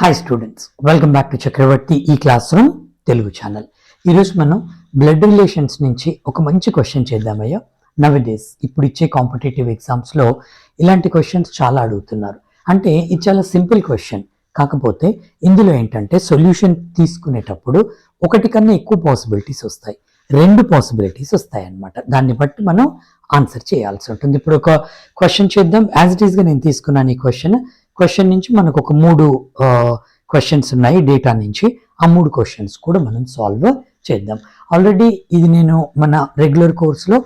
Hi students, welcome back to Chakravarthi ఈ class room Telugu channel. ఈరోజు మనం బ్లడ్ రిలేషన్స్ నుంచి ఒక మంచి క్వశ్చన్ చేద్దామయ్యా. నవడేస్ ఇప్పుడు ఇచ్చే కాంపిటేటివ్ ఎగ్జామ్స్లో ఇలాంటి క్వశ్చన్స్ చాలా అడుగుతున్నారు. అంటే ఇది చాలా సింపుల్ క్వశ్చన్, కాకపోతే ఇందులో ఏంటంటే సొల్యూషన్ తీసుకునేటప్పుడు ఒకటి కన్నా ఎక్కువ పాసిబిలిటీస్ వస్తాయి, రెండు పాసిబిలిటీస్ వస్తాయి అన్నమాట. దాన్ని బట్టి మనం ఆన్సర్ చేయాల్సి ఉంటుంది. ఇప్పుడు ఒక క్వశ్చన్ చేద్దాం. యాజ్ ఇట్ ఈస్గా నేను తీసుకున్నాను ఈ క్వశ్చన్ నుంచి మనకు ఒక 3 క్వశ్చన్స్ ఉన్నాయి డేటా నుంచి. ఆ 3 క్వశ్చన్స్ కూడా మనం సాల్వ్ చేద్దాం. ఆల్రెడీ ఇది నేను మన రెగ్యులర్ కోర్స్లో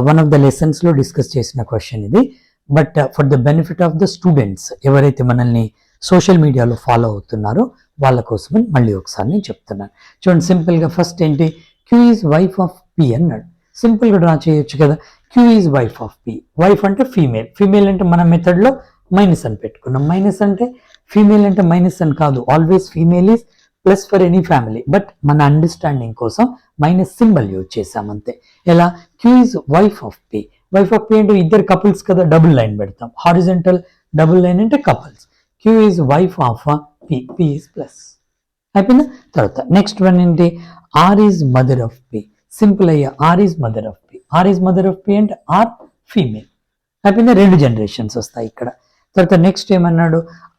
వన్ ఆఫ్ ద లెసన్స్లో డిస్కస్ చేసిన క్వశ్చన్ ఇది. But for the benefit of the students ఎవరైతే మనల్ని సోషల్ మీడియాలో ఫాలో అవుతున్నారో వాళ్ళ కోసమని మళ్ళీ ఒకసారి నేను చెప్తున్నాను. చూడండి, సింపుల్గా ఫస్ట్ ఏంటి, Q is wife of P అన్నాడు. సింపుల్గా డ్రా చేయొచ్చు కదా. Q is wife of P. Wife అంటే ఫీమేల్ అంటే మన మెథడ్లో మైనస్ అని పెట్టుకున్నాం. మైనస్ అంటే ఫీమేల్ అంటే మైనస్ అని కాదు, always female is plus for any family. But మన అండర్స్టాండింగ్ కోసం మైనస్ సింబల్ యూజ్ చేసాం అంతే. ఎలా, Q is wife of P. Wife of P అంటే ఇద్దరు కపుల్స్ కదా, డబుల్ లైన్ పెడతాం. హారిజంటల్ డబుల్ లైన్ అంటే couples. Q is wife of P, P is plus. అయిపోయిందా? తర్వాత నెక్స్ట్ వన్ ఏంటి, R is mother of P. Simple అయ్యా, R is mother of P. R is mother of P అంటే R female. అయిపోయిందా? 2 generations వస్తాయి ఇక్కడ. తర్వాత నెక్స్ట్ ఏమన్నాడు,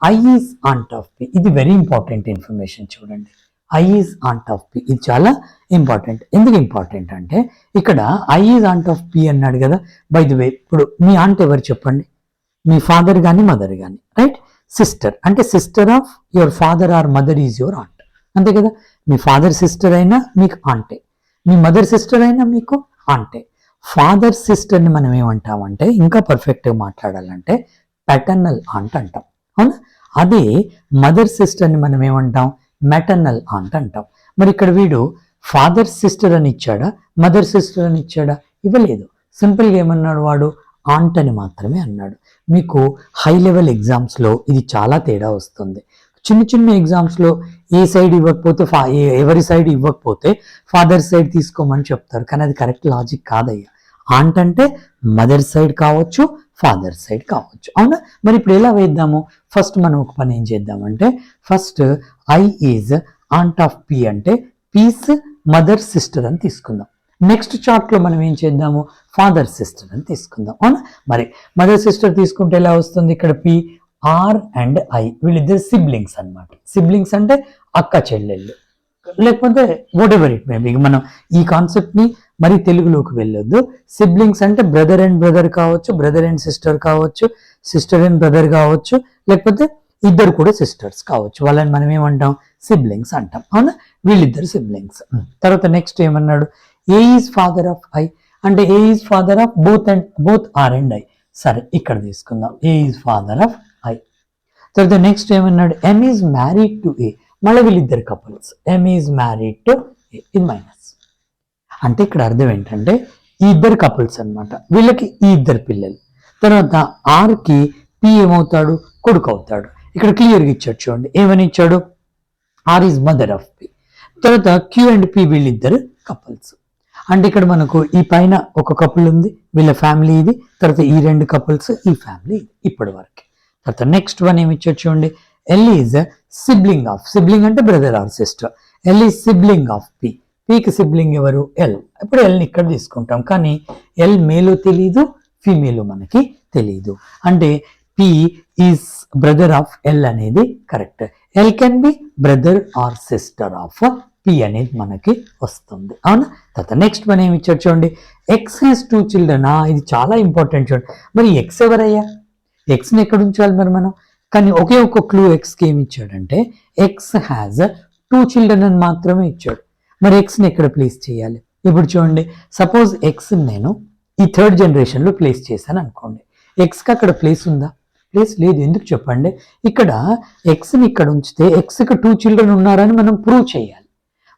I is aunt of P. ఇది వెరీ ఇంపార్టెంట్ ఇన్ఫర్మేషన్. చూడండి, I is aunt of P, ఇది చాలా ఇంపార్టెంట్. ఎందుకు ఇంపార్టెంట్ అంటే ఇక్కడ I is aunt of P అన్నాడు కదా. బై ది వే, ఇప్పుడు మీ ఆంట్ ఎవరు చెప్పండి? మీ ఫాదర్ కానీ మదర్ కానీ, రైట్? సిస్టర్ అంటే sister of your father or mother is your aunt, అంతే కదా. మీ ఫాదర్ సిస్టర్ అయినా మీకు ఆంటే, మీ మదర్ సిస్టర్ అయినా మీకు ఆంటే. ఫాదర్ సిస్టర్ని మనం ఏమంటామంటే, ఇంకా పర్ఫెక్ట్గా మాట్లాడాలంటే ప్యాటర్నల్ ఆంట్ అంటాం, అవునా? అదే మదర్ సిస్టర్ని మనం ఏమంటాం, మెటర్నల్ ఆంట్ అంటాం. మరి ఇక్కడ వీడు ఫాదర్ సిస్టర్ అని ఇచ్చాడా, మదర్ సిస్టర్ అని ఇచ్చాడా? ఇవ్వలేదు. సింపుల్గా ఏమన్నాడు వాడు, ఆంట్ అని మాత్రమే అన్నాడు. మీకు హై లెవెల్ ఎగ్జామ్స్లో ఇది చాలా తేడా వస్తుంది. చిన్న ఎగ్జామ్స్లో ఏ సైడ్ ఇవ్వకపోతే ఎవరి సైడ్ ఇవ్వకపోతే ఫాదర్ సైడ్ తీసుకోమని చెప్తారు, కానీ అది కరెక్ట్ లాజిక్ కాదయ్యా. ఆంట్ అంటే మదర్ సైడ్ కావచ్చు, ఫాదర్ సైడ్ కావచ్చు, అవునా? మరి ఇప్పుడు ఎలా వేద్దాము? ఫస్ట్ మనం ఒక పని ఏం చేద్దామంటే, first I is aunt of P అంటే పీస్ మదర్ సిస్టర్ అని తీసుకుందాం. నెక్స్ట్ చార్ట్లో మనం ఏం చేద్దాము, ఫాదర్ సిస్టర్ అని తీసుకుందాం, అవునా? మరి మదర్ సిస్టర్ తీసుకుంటే ఎలా వస్తుంది, ఇక్కడ పి, ఆర్ అండ్ ఐ వీళ్ళిద్దరు సిబ్లింగ్స్ అన్నమాట. సిబ్లింగ్స్ అంటే అక్క చెల్లెళ్ళు, లేకపోతే వాట్ ఎవర్ ఇట్ మేబీ. మనం ఈ కాన్సెప్ట్ని మరి తెలుగులోకి వెళ్ళొద్దు. సిబ్లింగ్స్ అంటే బ్రదర్ అండ్ బ్రదర్ కావచ్చు, బ్రదర్ అండ్ సిస్టర్ కావచ్చు, సిస్టర్ అండ్ బ్రదర్ కావచ్చు, లేకపోతే ఇద్దరు కూడా సిస్టర్స్ కావచ్చు. వాళ్ళని మనం ఏమంటాం, సిబ్లింగ్స్ అంటాం, అవునా? వీళ్ళిద్దరు సిబ్లింగ్స్. తర్వాత నెక్స్ట్ ఏమన్నాడు, A is father of I అంటే A is father of both R and I. సరే, ఇక్కడ తీసుకుందాం, A is father of I. తర్వాత నెక్స్ట్ ఏమన్నాడు, M is married to A. మళ్ళీ వీళ్ళిద్దరు couples, M is married to A. ఇది మైనస్. అంటే ఇక్కడ అర్థం ఏంటంటే ఈ ఇద్దరు కపుల్స్ అన్నమాట, వీళ్ళకి ఈ ఇద్దరు పిల్లలు. తర్వాత ఆర్కి పి ఏమవుతాడు, కొడుకు అవుతాడు. ఇక్కడ క్లియర్గా ఇచ్చాడు, చూడండి ఏమని ఇచ్చాడు, R is mother of P. తర్వాత క్యూ అండ్ పి వీళ్ళిద్దరు కపుల్స్. అంటే ఇక్కడ మనకు ఈ పైన ఒక కపుల్ ఉంది, వీళ్ళ ఫ్యామిలీ ఇది. తర్వాత ఈ 2 కపుల్స్, ఈ ఫ్యామిలీ ఇది ఇప్పటి వరకు. తర్వాత నెక్స్ట్ వన్ ఏమి ఇచ్చాడు చూడండి, L is sibling of. Sibling అంటే brother or sister. L is sibling of P. పీకి సిబ్లింగ్ ఎవరు, ఎల్. ఇప్పుడు ఎల్ని ఇక్కడ తీసుకుంటాం, కానీ ఎల్ మేలు తెలీదు, ఫీమేలు మనకి తెలీదు. అంటే P is brother of L అనేది correct. L can be brother or sister of P అనేది మనకి వస్తుంది, అవునా? తర్వాత నెక్స్ట్ వన్ ఏమి ఇచ్చాడు చూడండి, ఎక్స్ హ్యాస్ 2 చిల్డ్రన్. ఇది చాలా ఇంపార్టెంట్ చూడండి. మరి ఎక్స్ ఎవరయ్యా? ఎక్స్ని ఎక్కడ ఉంచాలి మరి మనం? కానీ ఒకే ఒక క్లూ ఎక్స్కి ఏమి ఇచ్చాడంటే ఎక్స్ హ్యాజ్ 2 చిల్డ్రన్ అని మాత్రమే ఇచ్చాడు. మరి ఎక్స్ని ఎక్కడ ప్లేస్ చేయాలి? ఇప్పుడు చూడండి, సపోజ్ ఎక్స్ నేను ఈ 3rd జనరేషన్లో ప్లేస్ చేశాను అనుకోండి. ఎక్స్కి అక్కడ ప్లేస్ ఉందా? ప్లేస్ లేదు. ఎందుకు చెప్పండి, ఇక్కడ ఎక్స్ని ఇక్కడ ఉంచితే ఎక్స్కి 2 చిల్డ్రన్ ఉన్నారని మనం ప్రూవ్ చేయాలి.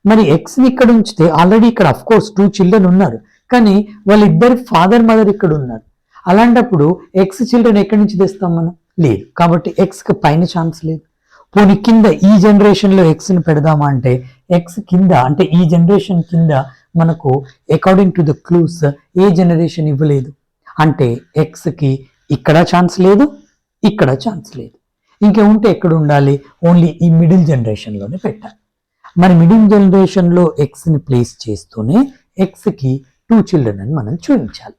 మరి ఎక్స్ని ఇక్కడ ఉంచితే ఆల్రెడీ ఇక్కడ అఫ్ కోర్స్ 2 చిల్డ్రన్ ఉన్నారు, కానీ వాళ్ళిద్దరి ఫాదర్ మదర్ ఇక్కడ ఉన్నారు. అలాంటప్పుడు ఎక్స్ చిల్డ్రన్ ఎక్కడి నుంచి తెస్తాం మనం? లేదు. కాబట్టి ఎక్స్కి పైన ఛాన్స్ లేదు. పోనీ కింద ఈ జనరేషన్లో ఎక్స్ని పెడదామా అంటే ఎక్స్ కింద, అంటే ఈ జనరేషన్ కింద మనకు according to the clues A generation ఇవ్వలేదు. అంటే ఎక్స్కి ఇక్కడ ఛాన్స్ లేదు, ఇక్కడ ఛాన్స్ లేదు. ఇంకా ఉంటే ఎక్కడ ఉండాలి, ఓన్లీ ఈ మిడిల్ జనరేషన్లోనే పెట్టాలి. మరి మిడిల్ జనరేషన్లో ఎక్స్ని ప్లేస్ చేస్తూనే ఎక్స్కి 2 చిల్డ్రన్ అని మనం చూపించాలి.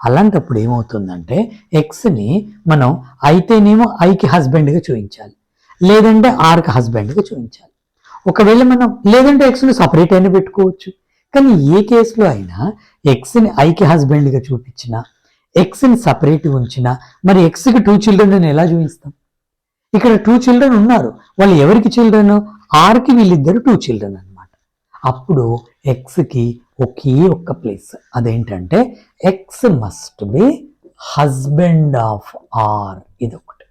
అలాంటప్పుడు ఏమవుతుందంటే ఎక్స్ని మనం అయితేనేమో ఐకి హస్బెండ్గా చూపించాలి, లేదంటే ఆర్కి హస్బెండ్గా చూపించాలి. ఒకవేళ మనం లేదంటే ఎక్స్ని సపరేట్ అయినా పెట్టుకోవచ్చు. కానీ ఏ కేసులో అయినా ఎక్స్ని ఐకి హస్బెండ్గా చూపించినా ఎక్స్ని సపరేట్గా ఉంచినా మరి ఎక్స్కి 2 చిల్డ్రన్ అని ఎలా చూపిస్తాం? ఇక్కడ 2 చిల్డ్రన్ ఉన్నారు, వాళ్ళు ఎవరికి చిల్డ్రన్? ఆర్కి వీళ్ళిద్దరు 2 చిల్డ్రన్ అనమాట. అప్పుడు ఎక్స్కి ఒకే ఒక్క ప్లేస్, అదేంటంటే X must be husband of R, ఇదొకటి.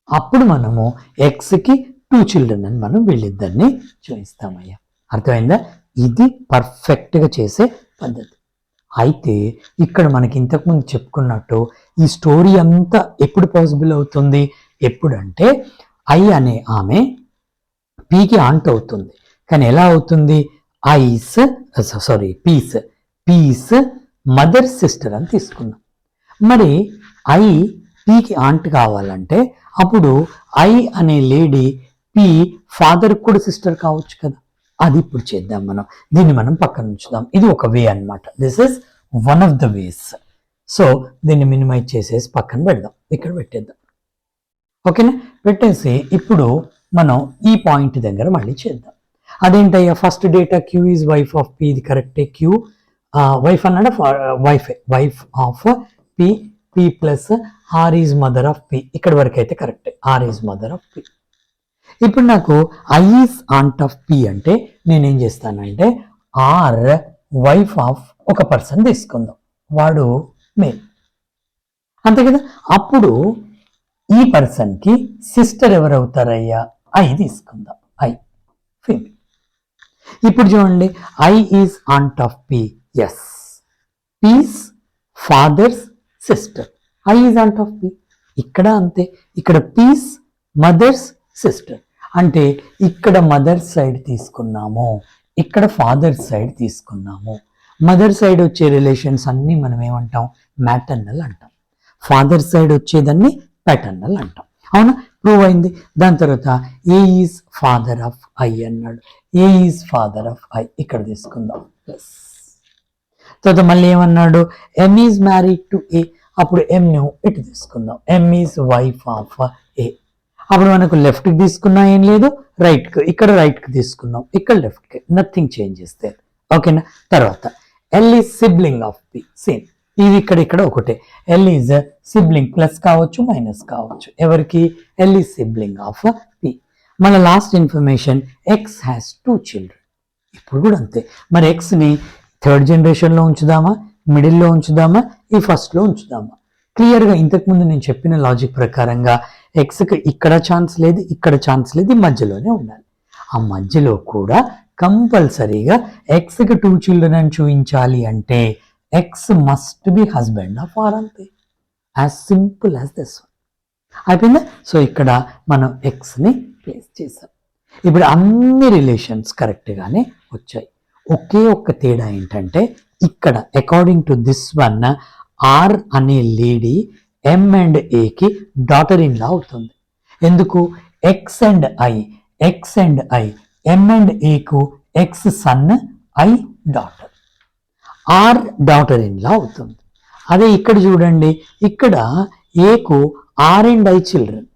అప్పుడు మనము ఎక్స్కి 2 చిల్డ్రన్ అని మనం వీళ్ళిద్దరిని చూపిస్తామయ్యా. అర్థమైందా? ఇది పర్ఫెక్ట్గా చేసే పద్ధతి. అయితే ఇక్కడ మనకి ఇంతకుముందు చెప్పుకున్నట్టు ఈ స్టోరీ అంతా ఎప్పుడు పాసిబుల్ అవుతుంది? ఎప్పుడంటే ఐ అనే ఆమె పీకి ఆంట్ అవుతుంది. కానీ ఎలా అవుతుంది? పీస్ మదర్ సిస్టర్ అని తీసుకున్నాం. మరి ఐ పీకి ఆంట్ కావాలంటే అప్పుడు ఐ అనే లేడీ పీ ఫాదర్ కూడా సిస్టర్ కావచ్చు కదా. అది ఇప్పుడు చేద్దాం మనం. దీన్ని మనం పక్కన ఉంచుదాం. ఇది ఒక వే అన్నమాట. This is one of the ways. So దీన్ని మినిమైజ్ చేసేసి పక్కన పెడదాం, ఇక్కడ పెట్టేద్దాం. ఓకేనా? పెట్టేసి ఇప్పుడు మనం ఈ పాయింట్ దగ్గర మళ్ళీ చేద్దాం. అదేంటయ్యా, first data Q is wife of P, ఇది కరెక్టే. క్యూ వైఫ్ అన్నాడు, wife of P, P plus R is mother of P, ఇక్కడ వరకు అయితే కరెక్టే. R is mother of P. ఇప్పుడు నాకు I is aunt of P అంటే నేనేం చేస్తానంటే ఆర్ వైఫ్ ఆఫ్ ఒక పర్సన్ తీసుకుందాం, వాడు మేల్, అంతే కదా. అప్పుడు ఈ పర్సన్కి సిస్టర్ ఎవరు అవుతారయ్యా? ఐ తీసుకుందాం, ఐ ఫీమేల్. ఇప్పుడు చూడండి, I is aunt of P, yes, P's father's sister, I is aunt of P. ఇక్కడ అంతే, ఇక్కడ పీస్ మదర్స్ సిస్టర్ అంటే ఇక్కడ మదర్ సైడ్ తీసుకున్నాము, ఇక్కడ ఫాదర్ సైడ్ తీసుకున్నాము. మదర్ సైడ్ వచ్చే రిలేషన్స్ అన్నీ మనం ఏమంటాం? మ్యాటర్నల్ అంటాం. ఫాదర్ సైడ్ వచ్చేదాన్ని ప్యాటర్నల్ అంటాం. అవునా? ప్రూవ్ అయింది. దాని తర్వాత ఏ ఈజ్ ఫాదర్ ఆఫ్ ఐ అన్నాడు, ఏ ఈజ్ ఫాదర్ ఆఫ్ ఐ ఇక్కడ తీసుకుందాం ప్లస్. తర్వాత మళ్ళీ ఏమన్నాడు? ఎమ్ ఈజ్ మ్యారీడ్ టు ఏ, అప్పుడు ఎమ్ ను ఇటు తీసుకుందాం, ఎమ్ ఈజ్ వైఫ్ ఆఫ్ ఏ. అప్పుడు మనకు లెఫ్ట్కి తీసుకున్నా ఏం లేదు, రైట్కి, ఇక్కడ రైట్కి తీసుకున్నాం, ఇక్కడ లెఫ్ట్కి, నథింగ్ చేంజ్ చేస్తే. ఓకేనా? తర్వాత L is sibling of P, same, ఇది ఇక్కడ ఒకటే. ఎల్ ఈజ్ సిబ్లింగ్, ప్లస్ కావచ్చు మైనస్ కావచ్చు, ఎవరికి? L is sibling of P. మన last information X has 2 children. ఇప్పుడు కూడా అంతే. మరి ఎక్స్ని థర్డ్ జనరేషన్లో ఉంచుదామా, మిడిల్లో ఉంచుదామా, ఈ ఫస్ట్లో ఉంచుదామా? క్లియర్గా ఇంతకుముందు నేను చెప్పిన లాజిక్ ప్రకారంగా ఎక్స్కి ఇక్కడ ఛాన్స్ లేదు, ఇక్కడ ఛాన్స్ లేదు, ఈ మధ్యలోనే ఉండాలి. ఆ మధ్యలో కూడా కంపల్సరీగా ఎక్స్కి 2 చిల్డ్రన్ అని చూపించాలి అంటే X must be husband of R, అంతే. As simple as this one. అయిపోయిందా? సో ఇక్కడ మనం ఎక్స్ని ప్లేస్ చేసాం. ఇప్పుడు అన్ని రిలేషన్స్ కరెక్ట్గానే వచ్చాయి. ఒకే ఒక్క తేడా ఏంటంటే ఇక్కడ according to this one R అనే లేడీ ఎమ్ అండ్ ఏకి డాటర్ ఇన్ లా అవుతుంది. ఎందుకు? X and I, X and I, M and ఏకు X son, I daughter, are daughter in law అవుతుంది. అదే ఇక్కడ చూడండి, ఇక్కడ ఏకు R and I children,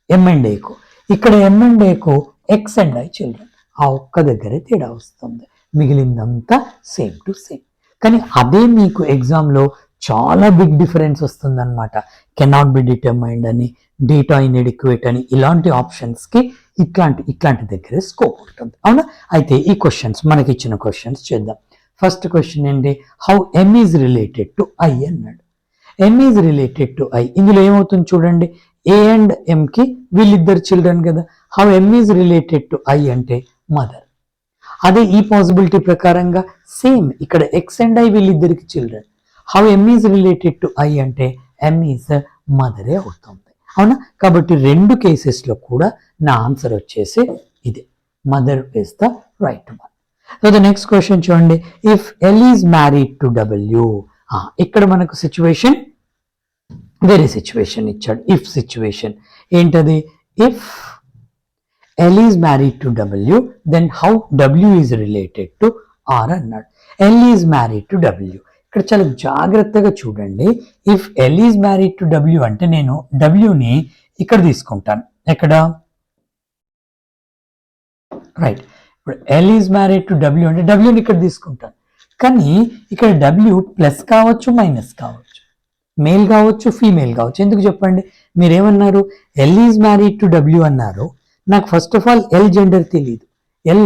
M and ఏకు, ఇక్కడ ఎమ్ అండ్ ఏకు ఎక్స్ అండ్ ఐ చిల్డ్రన్. ఆ ఒక్క దగ్గరే తేడా వస్తుంది, మిగిలిందంతా సేమ్ టు సేమ్. కానీ అదే మీకు ఎగ్జామ్లో చాలా బిగ్ డిఫరెన్స్ వస్తుందన్నమాట. కెనాట్ బి డిటర్మైన్డ్ అని, డేటా ఇన్ఎడిక్వేట్ అని, ఇలాంటి ఆప్షన్స్కి ఇట్లాంటి దగ్గరే స్కోప్ ఉంటుంది. అవునా? అయితే ఈ క్వశ్చన్స్, మనకి ఇచ్చిన క్వశ్చన్స్ చేద్దాం. ఫస్ట్ క్వశ్చన్ ఏంటి? How M is related to I అన్నాడు. ఎమ్ ఈజ్ రిలేటెడ్ టు ఐ, ఇందులో ఏమవుతుంది చూడండి, ఏ అండ్ ఎంకి వీళ్ళిద్దరు చిల్డ్రన్ కదా. How M is related to I అంటే మదర్. అదే ఈ పాసిబిలిటీ ప్రకారంగా సేమ్ ఇక్కడ ఎక్స్ అండ్ ఐ వీళ్ళిద్దరికి children. How M is related to I అంటే ఎమ్ ఈజ్ మదరే అవుతుంది. అవునా? కాబట్టి 2 కేసెస్లో కూడా నా ఆన్సర్ వచ్చేసి ఇదే, mother is the right one. So the next question చూడండి, if L is married to W. ఇక్కడ మనకు సిచ్యువేషన్ వేరే సిచ్యువేషన్ ఇచ్చాడు. ఇఫ్ సిచ్యువేషన్ ఏంటది? if L is married to W, then how W is related to R అన్నాడు. L is married to W. ఇక్కడ చాలా జాగ్రత్తగా చూడండి. If L is married to W అంటే నేను Wని ఇక్కడ తీసుకుంటాను. ఎక్కడ? రైట్. ఇప్పుడు L is married to W అంటే Wని ఇక్కడ తీసుకుంటాను. కానీ ఇక్కడ W ప్లస్ కావచ్చు, మైనస్ కావచ్చు, మేల్ కావచ్చు, ఫీమేల్ కావచ్చు. ఎందుకు చెప్పండి? మీరేమన్నారు? L is married to W అన్నారు. నాకు first of all L gender తెలియదు. ఎల్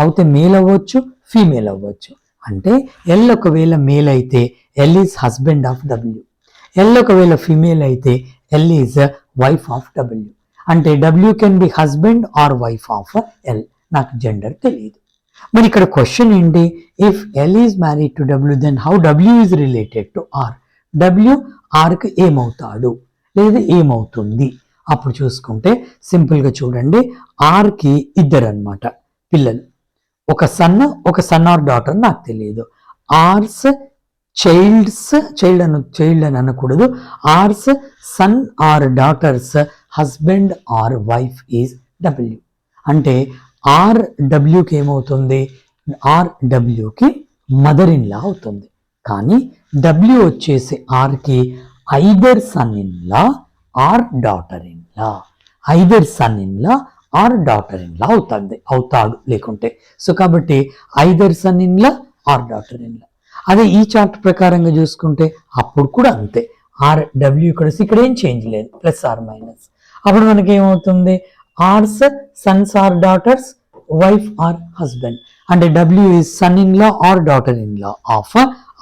అవుతే మేల్ అవ్వచ్చు, ఫీమేల్ అవ్వచ్చు. అంటే ఎల్ ఒకవేళ మేల్ అయితే L is husband of W, L ఒకవేళ ఫీమేల్ అయితే L is wife of W. అంటే W can be husband or wife of L. నాకు జెండర్ తెలియదు. మరి ఇక్కడ క్వశ్చన్ ఏంటి? If L is married to W then how W is related to R. W ఆర్కి ఏమవుతాడు లేదా ఏమవుతుంది? అప్పుడు చూసుకుంటే సింపుల్గా చూడండి, ఆర్కి ఇద్దరు అనమాట పిల్లలు, ఒక సన్ ఆర్ డాటర్ నాకు తెలియదు. ఆర్స్ చైల్డ్ అని అనకూడదు. R's son or daughter's husband or wife is W. అంటే ఆర్ డబ్ల్యూకి ఏమవుతుంది? ఆర్ డబ్ల్యూకి మదర్ ఇన్ లా అవుతుంది. కానీ డబ్ల్యూ వచ్చేసి ఆర్కి either son in law or daughter in law, either son in law or daughter in law అవుతాడు లేకుంటే. సో కాబట్టి either son in law or daughter in law. అదే ఈ చార్ట్ ప్రకారంగా చూసుకుంటే అప్పుడు కూడా అంతే. ఆర్ డబ్ల్యూ ఇక్కడ ఏం చేంజ్ లేదు, ప్లస్ ఆర్ మైనస్. అప్పుడు మనకి ఏమవుతుంది? R's sons or daughters, wife or husband. అంటే W is son in law or daughter in law of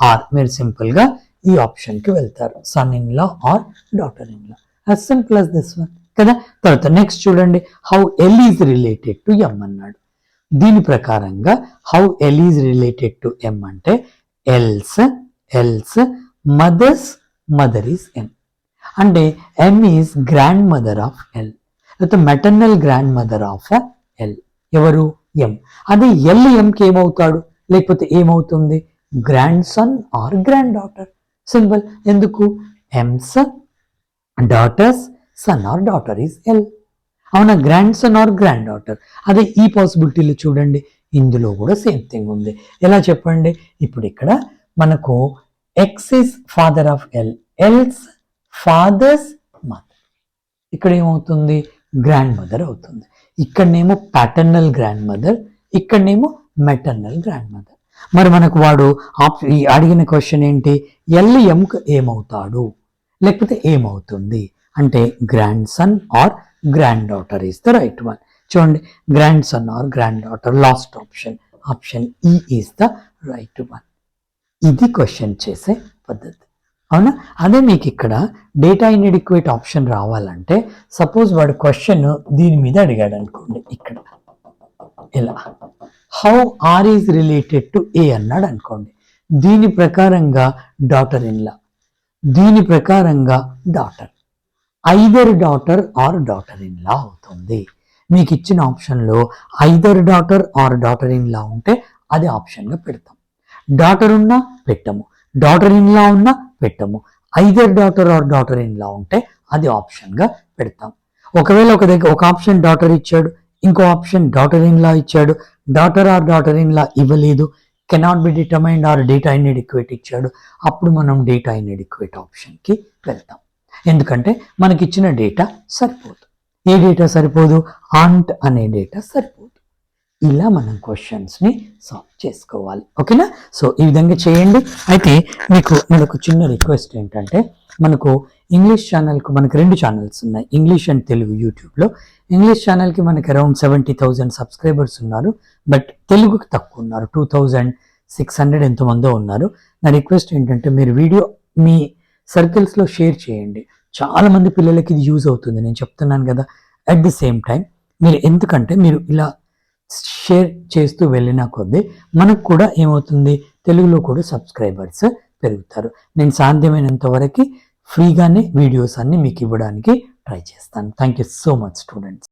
R. మీరు సింపుల్ గా ఈ ఆప్షన్ కి వెళ్తారు, son in law or daughter in law. as simple as this one కదా. తర్వాత నెక్స్ట్ చూడండి, how L is related to M అన్నాడు. దీని ప్రకారంగా how L is related to M అంటే ఎల్స్ మదర్ ఈజ్ ఎం. అంటే M is grand mother of L, లేకపోతే maternal grandmother of L. ఎవరు? ఎం. అదే ఎల్ ఎంకి ఏమవుతాడు లేకపోతే ఏమవుతుంది? Grandson or granddaughter. Simple. ఎందుకు? M's daughter's son or daughter is L. అవునా? Grandson or granddaughter. అదే ఈ పాసిబిలిటీలు చూడండి, ఇందులో కూడా సేమ్ థింగ్ ఉంది. ఎలా చెప్పండి? ఇప్పుడు ఇక్కడ మనకు X is father of L, L's father's mother. ఇక్కడ ఏమవుతుంది? గ్రాండ్ మదర్ అవుతుంది. ఇక్కడనేమో ప్యాటర్నల్ గ్రాండ్ మదర్, ఇక్కడనేమో మెటర్నల్ గ్రాండ్ మదర్. మరి మనకు వాడు అడిగిన క్వశ్చన్ ఏంటి? ఎల్ ఎంకు ఏమవుతాడు లేకపోతే ఏమవుతుంది అంటే grandson or granddaughter is the right one. చూడండి, grandson or granddaughter, last option E is the right one. ఇది క్వశ్చన్ చేసే పద్ధతి. అవునా? అదే మీకు ఇక్కడ డేటా ఇన్ఎడిక్వేట్ ఆప్షన్ రావాలంటే సపోజ్ వాడు క్వశ్చన్ దీని మీద అడిగాడు అనుకోండి, ఇక్కడ ఇలా how R is related to A అన్నాడు అనుకోండి. దీని ప్రకారంగా డాటర్ ఇన్ లా, దీని ప్రకారంగా daughter, either daughter are daughter in law అవుతుంది. మీకు ఇచ్చిన ఆప్షన్లో either daughter are daughter in law ఉంటే అది ఆప్షన్గా పెడతాం. డాటర్ ఉన్నా పెట్టము, డాటర్ ఇన్ లా ఉన్నా పెట్టము. Either daughter are daughter in law ఉంటే అది ఆప్షన్గా పెడతాం. ఒకవేళ ఒక ఆప్షన్ డాటర్ ఇచ్చాడు, ఇంకో ఆప్షన్ డాటర్ ఇన్ లా ఇచ్చాడు, daughter are daughter in law ఇవ్వలేదు, cannot be determined or data inadequate ఇచ్చాడు, అప్పుడు మనం డేటా ఇన్ఎడిక్వేట్ ఆప్షన్కి వెళ్తాం. ఎందుకంటే మనకి ఇచ్చిన డేటా సరిపోదు. ఏ డేటా సరిపోదు? ఆంట్ అనే డేటా సరిపోదు. ఇలా మనం క్వశ్చన్స్ని సాల్వ్ చేసుకోవాలి. ఓకేనా? సో ఈ విధంగా చేయండి. అయితే మనకు చిన్న రిక్వెస్ట్ ఏంటంటే, మనకు ఇంగ్లీష్ ఛానల్కు మనకు 2 ఛానల్స్ ఉన్నాయి, ఇంగ్లీష్ అండ్ తెలుగు. యూట్యూబ్లో ఇంగ్లీష్ ఛానల్కి మనకి అరౌండ్ 70,000 సబ్స్క్రైబర్స్ ఉన్నారు, బట్ తెలుగుకి తక్కువ ఉన్నారు, 2,600 ఎంతమందో ఉన్నారు. నా రిక్వెస్ట్ ఏంటంటే మీరు వీడియో మీ సర్కిల్స్లో షేర్ చేయండి. చాలామంది పిల్లలకి ఇది యూజ్ అవుతుంది, నేను చెప్తున్నాను కదా. అట్ ది సేమ్ టైం ఎందుకంటే మీరు ఇలా షేర్ చేస్తూ వెళ్ళిన కొద్దీ మనకు కూడా ఏమవుతుంది, తెలుగులో కూడా సబ్స్క్రైబర్స్ పెరుగుతారు. నేను సాధ్యమైనంత వరకు ఫ్రీగానే వీడియోస్ అన్ని మీకు ఇవ్వడానికి ట్రై చేస్తాను. Thank you so much students.